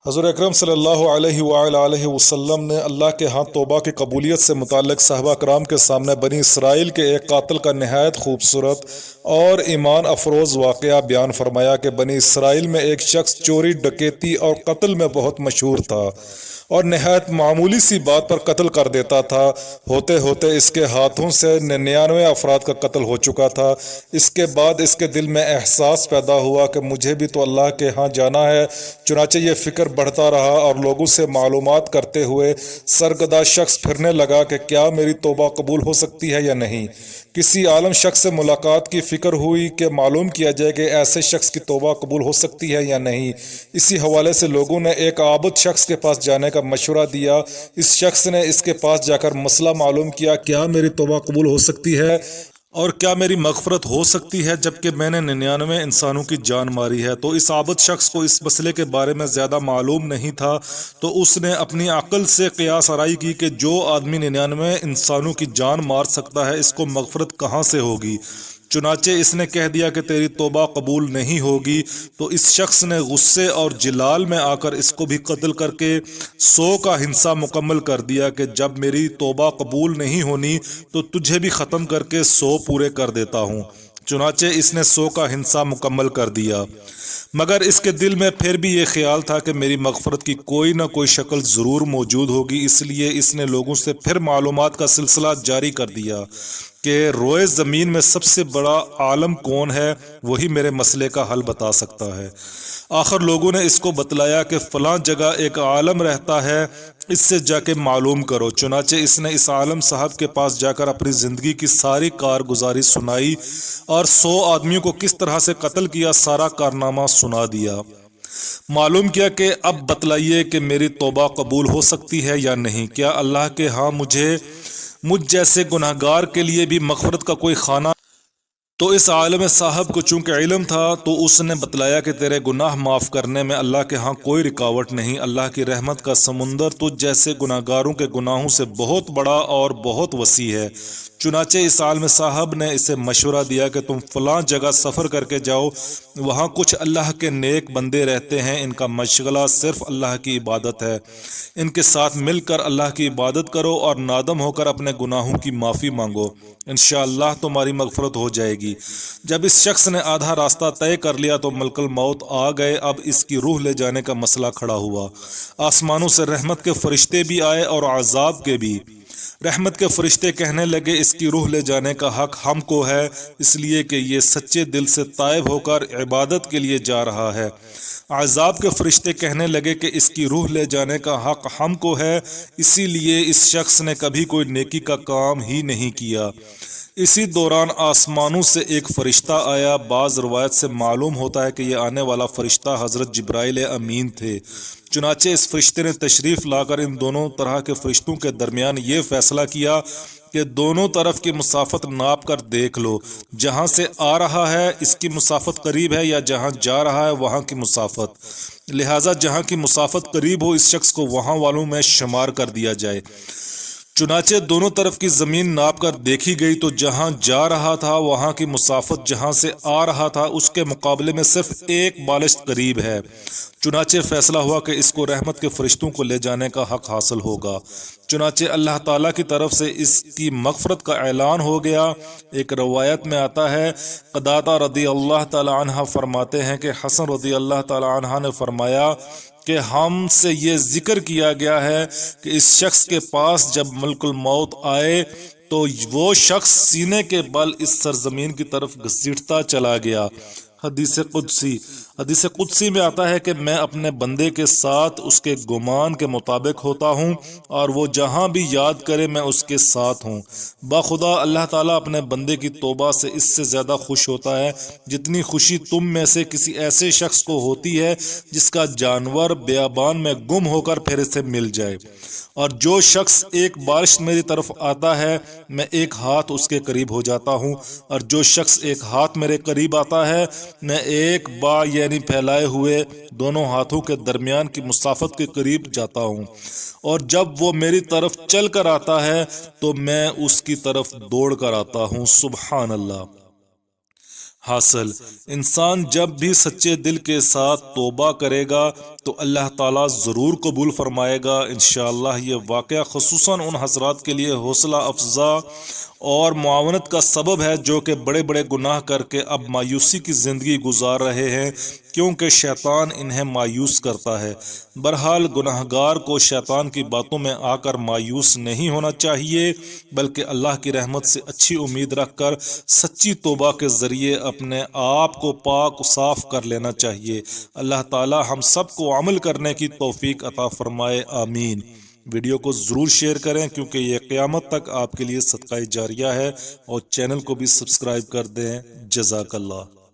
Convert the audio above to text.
حضور اکرم صلی اللہ علیہ وآلہ وسلم نے اللہ کے ہاں توبہ کی قبولیت سے متعلق صحابہ کرام کے سامنے بنی اسرائیل کے ایک قاتل کا نہایت خوبصورت اور ایمان افروز واقعہ بیان فرمایا کہ بنی اسرائیل میں ایک شخص چوری، ڈکیتی اور قتل میں بہت مشہور تھا اور نہایت معمولی سی بات پر قتل کر دیتا تھا۔ ہوتے ہوتے اس کے ہاتھوں سے 99 افراد کا قتل ہو چکا تھا۔ اس کے بعد اس کے دل میں احساس پیدا ہوا کہ مجھے بھی تو اللہ کے ہاں جانا ہے۔ چنانچہ یہ فکر بڑھتا رہا اور لوگوں سے معلومات کرتے ہوئے سرگردہ شخص پھرنے لگا کہ کیا میری توبہ قبول ہو سکتی ہے یا نہیں۔ کسی عالم شخص سے ملاقات کی فکر ہوئی کہ معلوم کیا جائے کہ ایسے شخص کی توبہ قبول ہو سکتی ہے یا نہیں۔ اسی حوالے سے لوگوں نے ایک عابد شخص کے پاس جانے کا مشورہ دیا۔ اس شخص نے اس کے پاس جا کر مسئلہ معلوم کیا، کیا میری توبہ قبول ہو سکتی ہے اور کیا میری مغفرت ہو سکتی ہے جبکہ میں نے 99 انسانوں کی جان ماری ہے؟ تو اس عابد شخص کو اس مسئلے کے بارے میں زیادہ معلوم نہیں تھا، تو اس نے اپنی عقل سے قیاس آرائی کی کہ جو آدمی 99 انسانوں کی جان مار سکتا ہے، اس کو مغفرت کہاں سے ہوگی؟ چنانچہ اس نے کہہ دیا کہ تیری توبہ قبول نہیں ہوگی۔ تو اس شخص نے غصے اور جلال میں آ کر اس کو بھی قتل کر کے 100 کا ہنسا مکمل کر دیا کہ جب میری توبہ قبول نہیں ہونی تو تجھے بھی ختم کر کے 100 پورے کر دیتا ہوں۔ چنانچہ اس نے 100 کا ہنسا مکمل کر دیا، مگر اس کے دل میں پھر بھی یہ خیال تھا کہ میری مغفرت کی کوئی نہ کوئی شکل ضرور موجود ہوگی۔ اس لیے اس نے لوگوں سے پھر معلومات کا سلسلہ جاری کر دیا کہ روئے زمین میں سب سے بڑا عالم کون ہے، وہی میرے مسئلے کا حل بتا سکتا ہے۔ آخر لوگوں نے اس کو بتلایا کہ فلاں جگہ ایک عالم رہتا ہے، اس سے جا کے معلوم کرو۔ چنانچہ اس نے اس عالم صاحب کے پاس جا کر اپنی زندگی کی ساری کارگزاری سنائی اور 100 آدمیوں کو کس طرح سے قتل کیا، سارا کارنامہ سنا دیا۔ معلوم کیا کہ اب بتلائیے کہ میری توبہ قبول ہو سکتی ہے یا نہیں؟ کیا اللہ کے ہاں مجھ جیسے گناہگار کے لیے بھی مغفرت کا کوئی خانہ؟ تو اس عالم صاحب کو چونکہ علم تھا تو اس نے بتلایا کہ تیرے گناہ معاف کرنے میں اللہ کے ہاں کوئی رکاوٹ نہیں۔ اللہ کی رحمت کا سمندر تجھ جیسے گناہگاروں کے گناہوں سے بہت بڑا اور بہت وسیع ہے۔ چنانچہ اس عالم صاحب نے اسے مشورہ دیا کہ تم فلاں جگہ سفر کر کے جاؤ، وہاں کچھ اللہ کے نیک بندے رہتے ہیں، ان کا مشغلہ صرف اللہ کی عبادت ہے۔ ان کے ساتھ مل کر اللہ کی عبادت کرو اور نادم ہو کر اپنے گناہوں کی معافی مانگو، انشاءاللہ تمہاری مغفرت ہو جائے گی۔ جب اس شخص نے آدھا راستہ طے کر لیا تو ملک الموت آ گئے۔ اب اس کی روح لے جانے کا مسئلہ کھڑا ہوا۔ آسمانوں سے رحمت کے فرشتے بھی آئے اور عذاب کے بھی۔ رحمت کے فرشتے کہنے لگے اس کی روح لے جانے کا حق ہم کو ہے، اس لیے کہ یہ سچے دل سے تائب ہو کر عبادت کے لیے جا رہا ہے۔ عذاب کے فرشتے کہنے لگے کہ اس کی روح لے جانے کا حق ہم کو ہے، اسی لیے اس شخص نے کبھی کوئی نیکی کا کام ہی نہیں کیا۔ اسی دوران آسمانوں سے ایک فرشتہ آیا۔ بعض روایت سے معلوم ہوتا ہے کہ یہ آنے والا فرشتہ حضرت جبرائیل امین تھے۔ چنانچہ اس فرشتے نے تشریف لا کر ان دونوں طرح کے فرشتوں کے درمیان یہ فیصلہ کیا کہ دونوں طرف کی مسافت ناپ کر دیکھ لو، جہاں سے آ رہا ہے اس کی مسافت قریب ہے یا جہاں جا رہا ہے وہاں کی مسافت، لہٰذا جہاں کی مسافت قریب ہو اس شخص کو وہاں والوں میں شمار کر دیا جائے۔ چنانچہ دونوں طرف کی زمین ناپ کر دیکھی گئی تو جہاں جا رہا تھا وہاں کی مسافت جہاں سے آ رہا تھا اس کے مقابلے میں صرف ایک بالشت قریب ہے۔ چنانچہ فیصلہ ہوا کہ اس کو رحمت کے فرشتوں کو لے جانے کا حق حاصل ہوگا۔ چنانچہ اللہ تعالیٰ کی طرف سے اس کی مغفرت کا اعلان ہو گیا۔ ایک روایت میں آتا ہے، قتادہ رضی اللہ تعالی عنہ فرماتے ہیں کہ حسن رضی اللہ تعالی عنہ نے فرمایا کہ ہم سے یہ ذکر کیا گیا ہے کہ اس شخص کے پاس جب ملک الموت آئے تو وہ شخص سینے کے بل اس سرزمین کی طرف گھسیٹتا چلا گیا۔ حدیث قدسی میں آتا ہے کہ میں اپنے بندے کے ساتھ اس کے گمان کے مطابق ہوتا ہوں اور وہ جہاں بھی یاد کرے میں اس کے ساتھ ہوں۔ بخدا اللہ تعالیٰ اپنے بندے کی توبہ سے اس سے زیادہ خوش ہوتا ہے جتنی خوشی تم میں سے کسی ایسے شخص کو ہوتی ہے جس کا جانور بیابان میں گم ہو کر پھر اسے مل جائے۔ اور جو شخص ایک بارش میری طرف آتا ہے میں ایک ہاتھ اس کے قریب ہو جاتا ہوں، اور جو شخص ایک ہاتھ میرے قریب آتا ہے میں ایک با یعنی پھیلائے ہوئے دونوں ہاتھوں کے درمیان کی مسافت کے قریب جاتا ہوں، اور جب وہ میری طرف چل کر آتا ہے تو میں اس کی طرف دوڑ کر آتا ہوں۔ سبحان اللہ۔ حاصل انسان جب بھی سچے دل کے ساتھ توبہ کرے گا تو اللہ تعالیٰ ضرور قبول فرمائے گا انشاءاللہ۔ یہ واقعہ خصوصاً ان حضرات کے لیے حوصلہ افزا اور معاونت کا سبب ہے جو کہ بڑے بڑے گناہ کر کے اب مایوسی کی زندگی گزار رہے ہیں، کیونکہ شیطان انہیں مایوس کرتا ہے۔ بہرحال گناہگار کو شیطان کی باتوں میں آ کر مایوس نہیں ہونا چاہیے، بلکہ اللہ کی رحمت سے اچھی امید رکھ کر سچی توبہ کے ذریعے اپنے آپ کو پاک و صاف کر لینا چاہیے۔ اللہ تعالی ہم سب کو عمل کرنے کی توفیق عطا فرمائے، آمین۔ ویڈیو کو ضرور شیئر کریں کیونکہ یہ قیامت تک آپ کے لیے صدقہ جاریہ ہے، اور چینل کو بھی سبسکرائب کر دیں۔ جزاک اللہ۔